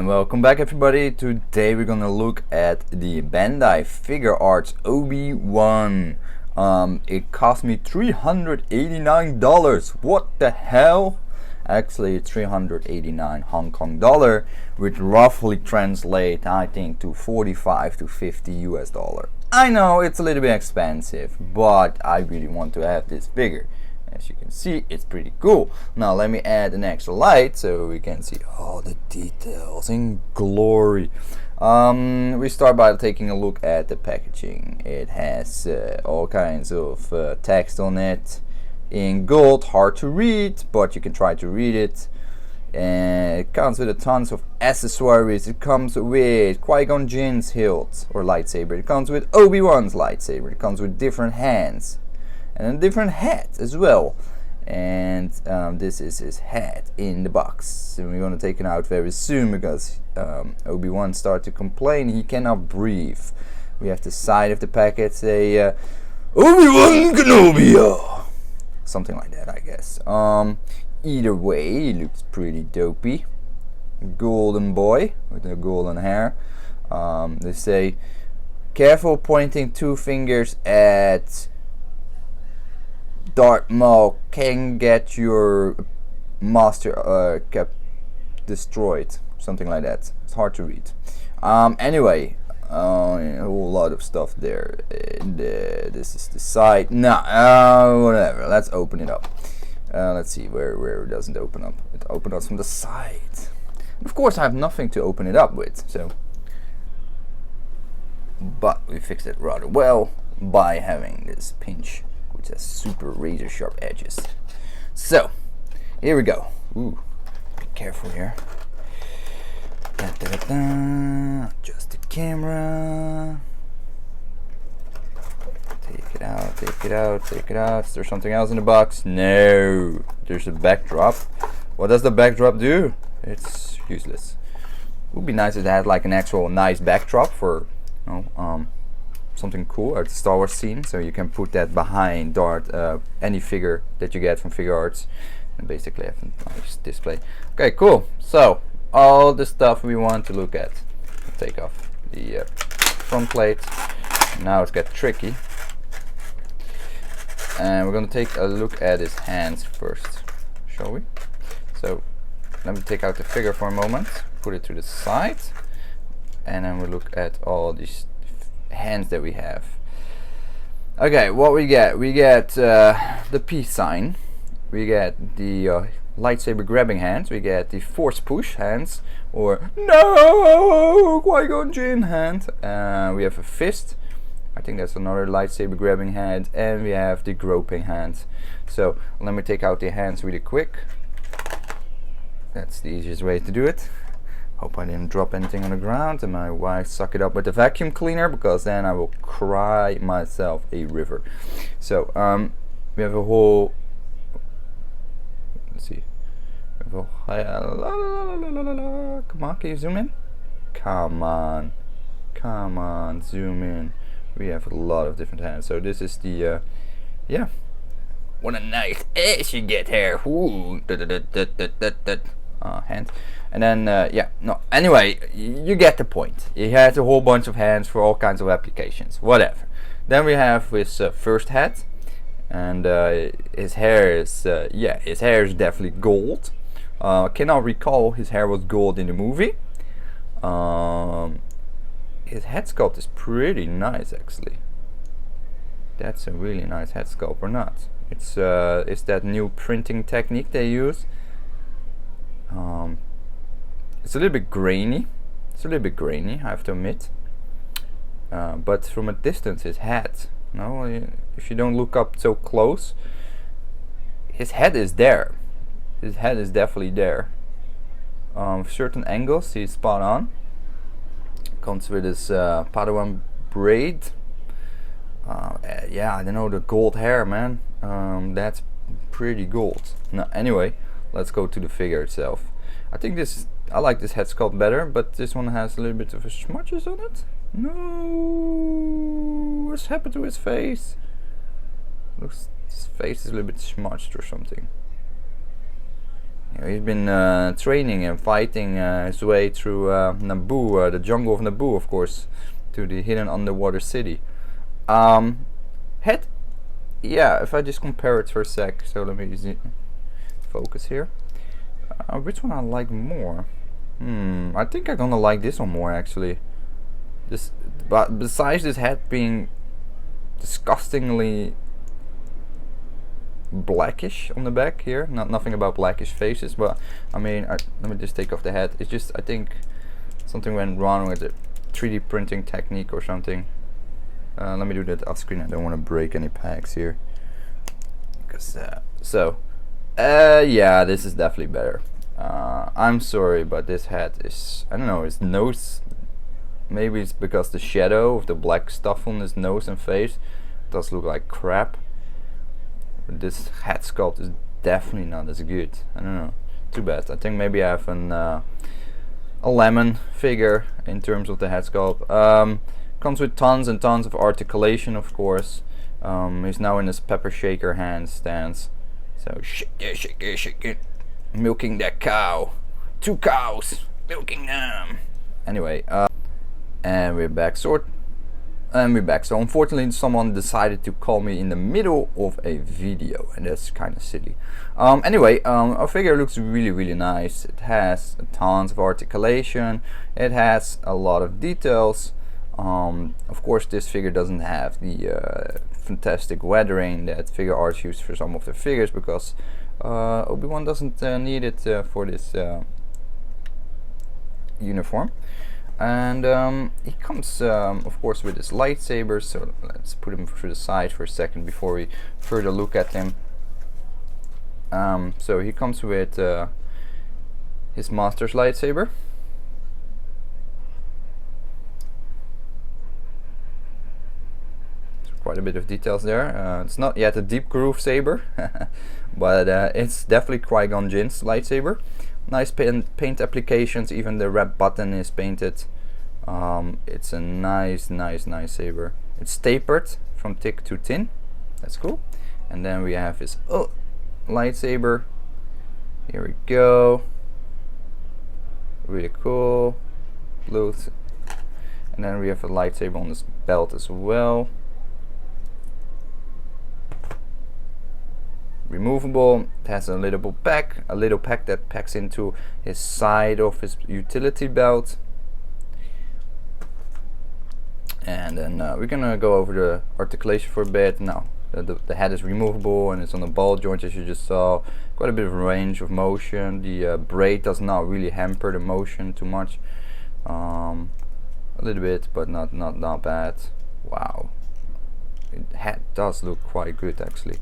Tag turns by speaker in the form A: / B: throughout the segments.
A: welcome back everybody. Today we're gonna look at the Bandai Figurearts Obi-Wan. It cost me $389. What the hell? Actually it's 389 Hong Kong dollar, which roughly translate I think to 45 to 50 US dollar. I know it's a little bit expensive, but I really want to have this figure. As you can see, it's pretty cool. Now let me add an extra light so we can see all the details in glory. We start by taking a look at the packaging. It has all kinds of text on it in gold, hard to read, but you can try to read it. And it comes with a tons of accessories. It comes with Qui-Gon Jinn's hilt or lightsaber. It comes with Obi-Wan's lightsaber. It comes with different hands and a different hat as well. And this is his hat in the box. And we're going to take it out very soon because Obi-Wan started to complain he cannot breathe. We have the side of the packet say Obi-Wan Kenobi, something like that, I guess. Either way, he looks pretty dopey. Golden boy with the golden hair. They say, careful pointing two fingers at Darth Maul can get your master cap destroyed, something like that. It's hard to read. Anyway, a whole lot of stuff there. This is the side. Whatever. Let's open it up. Let's see where it doesn't open up. It opens up from the side. Of course, I have nothing to open it up with, so. But we fixed it rather well by having this pinch, which has super razor sharp edges. So here we go. Ooh, be careful here. Adjust the camera. Take it out, take it out, take it out. Is there something else in the box? No. There's a backdrop. What does the backdrop do? It's useless. Would be nice if it had like an actual nice backdrop for, you know, something cool, or the Star Wars scene, so you can put that behind any figure that you get from Figurearts and basically have a nice display. Okay, cool. So all the stuff we want to look at. Take off the front plate. Now it's got tricky, and we're gonna take a look at his hands first, shall we? So let me take out the figure for a moment, put it to the side, and then we'll look at all these hands that we have. Okay, what we get the peace sign, we get the lightsaber grabbing hands, we get the force push hands, or no Qui-Gon Jinn hand. We have a fist, I think that's another lightsaber grabbing hand, and we have the groping hand. So let me take out the hands really quick. That's the easiest way to do it. Hope I didn't drop anything on the ground and my wife suck it up with the vacuum cleaner, because then I will cry myself a river. So we have a whole, let's see, we have a, come on, can you zoom in? Come on, zoom in. We have a lot of different hands. So this is the yeah, what a nice ass you get here. Ooh, hand. And then yeah, no, anyway, you get the point. He has a whole bunch of hands for all kinds of applications, whatever. Then we have his first hat, and his hair is yeah, his hair is definitely gold. Cannot recall his hair was gold in the movie. His head sculpt is pretty nice, actually. That's a really nice head sculpt, or not? It's that new printing technique they use. It's a little bit grainy. I have to admit. But from a distance, his head, no, if you don't look up so close, his head is there. His head is definitely there. Certain angles, he's spot on. Comes with his Padawan braid. Yeah, I don't know, the gold hair, man. That's pretty gold. No, anyway, let's go to the figure itself. I like this head sculpt better, but this one has a little bit of a smudges on it. No, what's happened to his face? Looks, his face is a little bit smudged or something. He's been training and fighting his way through Naboo, the jungle of Naboo, of course, to the hidden underwater city. Head, yeah, if I just compare it for a sec, so let me focus here. Which one I like more? I think I'm gonna like this one more actually. But besides this head being disgustingly blackish on the back here, nothing about blackish faces, but I mean, let me just take off the head. It's just, I think something went wrong with the 3D printing technique or something. Let me do that off screen. I don't want to break any packs here. Yeah, this is definitely better. I'm sorry, but this head is, I don't know, his nose, maybe it's because the shadow of the black stuff on his nose and face does look like crap. But this head sculpt is definitely not as good. I don't know, too bad. I think maybe I have a lemon figure in terms of the head sculpt. Comes with tons and tons of articulation, of course. He's now in his pepper shaker hand stance. So shake it, shake it. Milking that cow. 2 cows. Milking them. Anyway, and we're back. So unfortunately someone decided to call me in the middle of a video, and that's kind of silly. Anyway, our figure looks really nice. It has tons of articulation. It has a lot of details. Of course, this figure doesn't have the fantastic weathering that Figurearts used for some of their figures, because Obi-Wan doesn't need it for this uniform. And he comes, of course, with his lightsaber. So let's put him to the side for a second before we further look at him. So he comes with his master's lightsaber. Quite a bit of details there. It's not yet a deep groove saber, but it's definitely Qui-Gon Jinn's lightsaber. Nice paint applications. Even the red button is painted. It's a nice saber. It's tapered from thick to thin. That's cool. And then we have his lightsaber. Here we go. Really cool. Blue. And then we have a lightsaber on this belt as well. Removable. It has a little pack that packs into his side of his utility belt. And then we're gonna go over the articulation for a bit. Now the head is removable and it's on the ball joint, as you just saw. Quite a bit of range of motion. The braid does not really hamper the motion too much. A little bit, but not bad. Wow, the head does look quite good actually.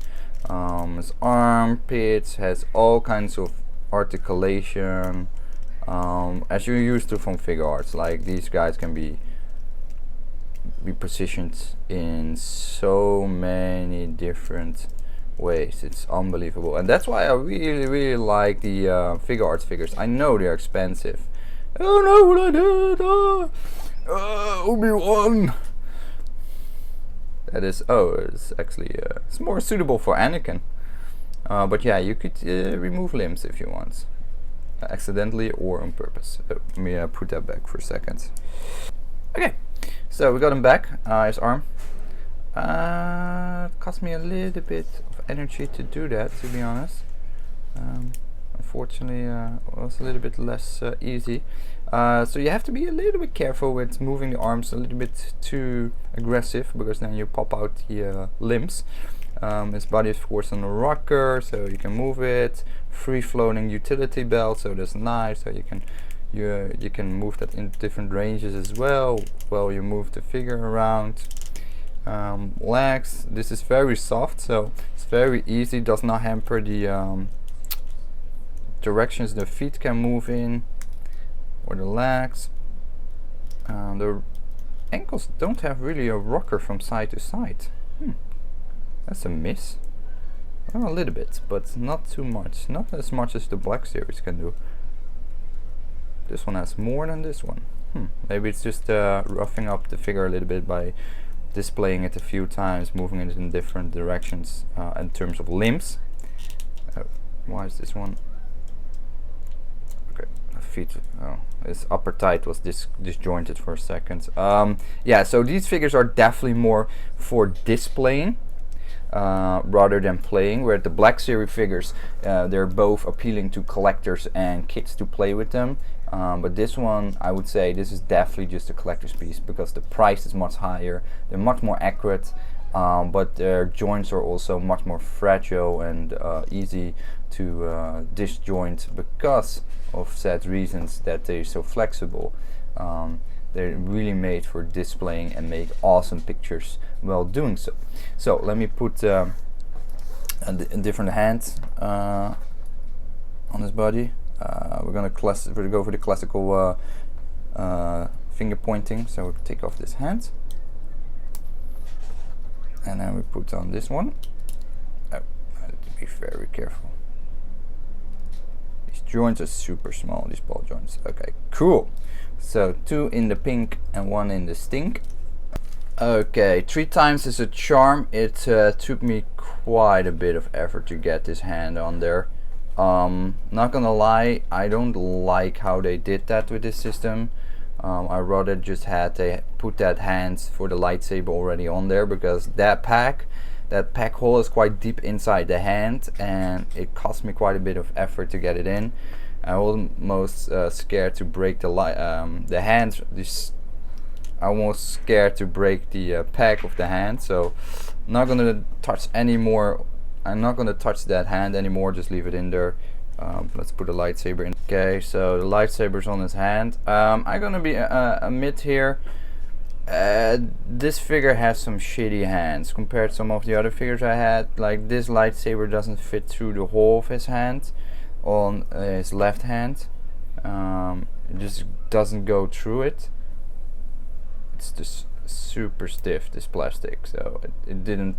A: His armpits has all kinds of articulation, as you're used to from Figurearts. Like, these guys can be positioned in so many different ways. It's unbelievable, and that's why I really like the Figurearts figures. I know they're expensive. I don't know what I did. Obi-Wan. That is, it's actually it's more suitable for Anakin. But yeah, you could remove limbs if you want, accidentally or on purpose. Let me put that back for a second. Okay, so we got him back. His arm. It cost me a little bit of energy to do that, to be honest. Unfortunately, it was a little bit less easy. So you have to be a little bit careful with moving the arms a little bit too aggressive, because then you pop out the limbs. His body is of course on a rocker, so you can move it. Free floating utility belt, so that's nice. So you can move that in different ranges as well while you move the figure around. Legs, this is very soft, so it's very easy. Does not hamper the directions the feet can move in, or the legs. The ankles don't have really a rocker from side to side. That's a miss. Well, a little bit, but not too much. Not as much as the Black Series can do. This one has more than this one. Maybe it's just roughing up the figure a little bit by displaying it a few times, moving it in different directions in terms of limbs. Why is this one feet. Oh, his upper thigh was disjointed for a second. Yeah, so these figures are definitely more for displaying rather than playing, where the Black Series figures, they're both appealing to collectors and kids to play with them. But this one, I would say this is definitely just a collector's piece because the price is much higher, they're much more accurate, but their joints are also much more fragile and easy to disjoint because of said reasons that they're so flexible. They're really made for displaying and make awesome pictures while doing so. So let me put a different hand on his body. We're gonna go for the classical finger pointing. So we'll take off this hand, and then we put on this one. Oh, I have to be very careful. These joints are super small, these ball joints. Okay, cool. So 2 in the pink and 1 in the stink. Okay, 3 times is a charm. It took me quite a bit of effort to get this hand on there. Not gonna lie, I don't like how they did that with this system. I rather just had they put that hand for the lightsaber already on there, because that pack hole is quite deep inside the hand and it cost me quite a bit of effort to get it in. I was almost scared to break the hand. I was scared to break the pack of the hand, so I'm not gonna touch anymore. I'm not gonna touch that hand anymore. Just leave it in there. Let's put a lightsaber in. Okay, so the lightsaber's on his hand. I'm gonna be admit here. This figure has some shitty hands compared to some of the other figures I had. Like, this lightsaber doesn't fit through the hole of his hand on his left hand. It just doesn't go through it. It's just super stiff, this plastic, so it didn't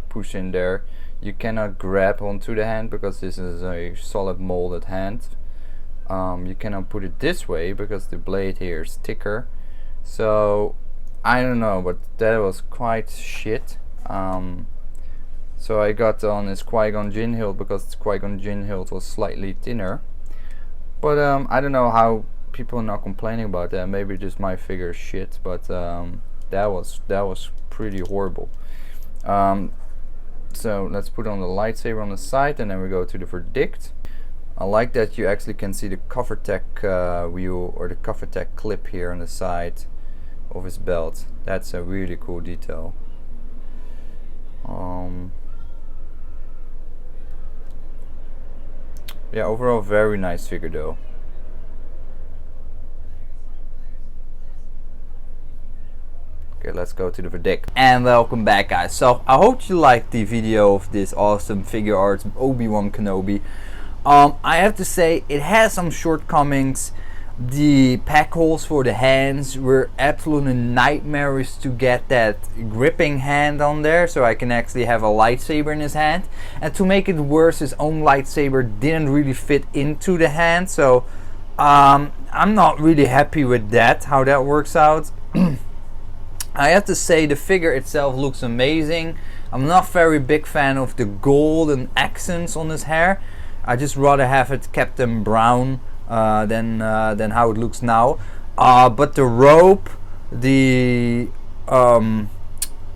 A: push in there. You cannot grab onto the hand because this is a solid molded hand. You cannot put it this way because the blade here is thicker. So I don't know, but that was quite shit. So I got on his Qui-Gon Jinn hilt because Qui-Gon Jinn hilt was slightly thinner. But I don't know how people are not complaining about that. Maybe just my figure is shit, but that was pretty horrible. So let's put on the lightsaber on the side, and then we go to the verdict. I like that you actually can see the Covertech wheel or the Covertech clip here on the side of his belt. That's a really cool detail. Yeah, overall very nice figure though. Okay, let's go to the verdict. And welcome back, guys. So I hope you liked the video of this awesome Figurearts Obi-Wan Kenobi. I have to say it has some shortcomings. The pack holes for the hands were absolutely nightmarish to get that gripping hand on there, so I can actually have a lightsaber in his hand. And to make it worse, his own lightsaber didn't really fit into the hand, so I'm not really happy with that, how that works out. I have to say the figure itself looks amazing. I'm not very big fan of the golden accents on his hair. I just rather have it kept them brown than how it looks now. But the rope, the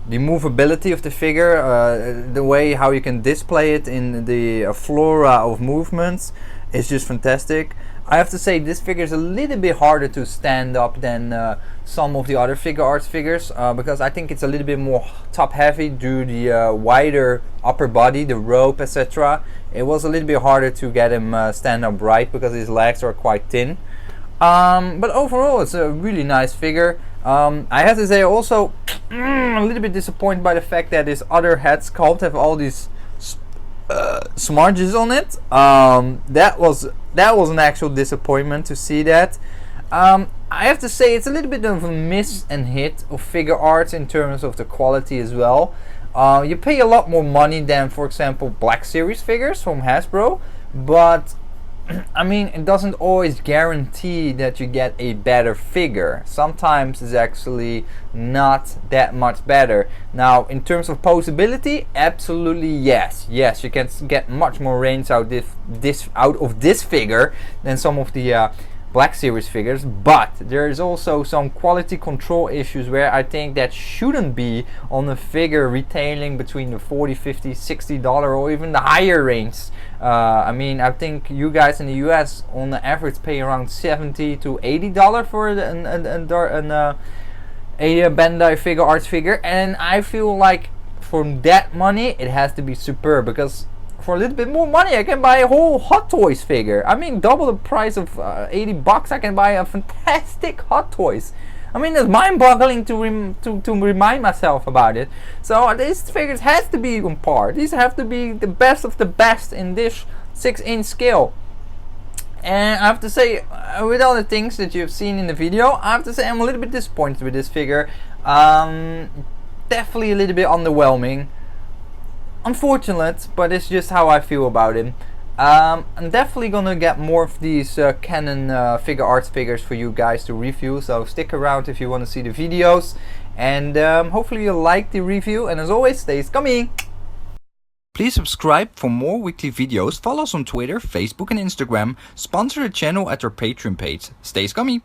A: movability of the figure, the way how you can display it in the flora of movements is just fantastic. I have to say this figure is a little bit harder to stand up than some of the other Figurearts figures, because I think it's a little bit more top heavy due to the wider upper body, the rope, etc. It was a little bit harder to get him stand upright because his legs are quite thin. But overall it's a really nice figure. I have to say also a little bit disappointed by the fact that his other head sculpt have all these smudges on it. That was an actual disappointment to see that. I have to say it's a little bit of a miss and hit of Figurearts in terms of the quality as well. You pay a lot more money than, for example, Black Series figures from Hasbro, but I mean, it doesn't always guarantee that you get a better figure. Sometimes it's actually not that much better. Now, in terms of posability, absolutely yes. Yes, you can get much more range out of this figure than some of the Black Series figures, but there is also some quality control issues where I think that shouldn't be on a figure retailing between the 40, 50, $60 or even the higher range. I mean, I think you guys in the US on the average pay around $70 to $80 for a Bandai Figurearts figure, and I feel like for that money it has to be superb, because for a little bit more money I can buy a whole Hot Toys figure. I mean, double the price of $80, I can buy a fantastic Hot Toys. I mean, it's mind-boggling to remind myself about it. So these figures has to be on par. These have to be the best of the best in this 6-inch scale. And I have to say, with all the things that you've seen in the video, I have to say I'm a little bit disappointed with this figure. Definitely a little bit underwhelming. Unfortunate, but it's just how I feel about him. I'm definitely gonna get more of these Canon Figurearts figures for you guys to review, so stick around if you want to see the videos, and hopefully you'll like the review, and as always, stay scummy! Please subscribe for more weekly videos, follow us on Twitter, Facebook and Instagram, sponsor the channel at our Patreon page. Stay scummy!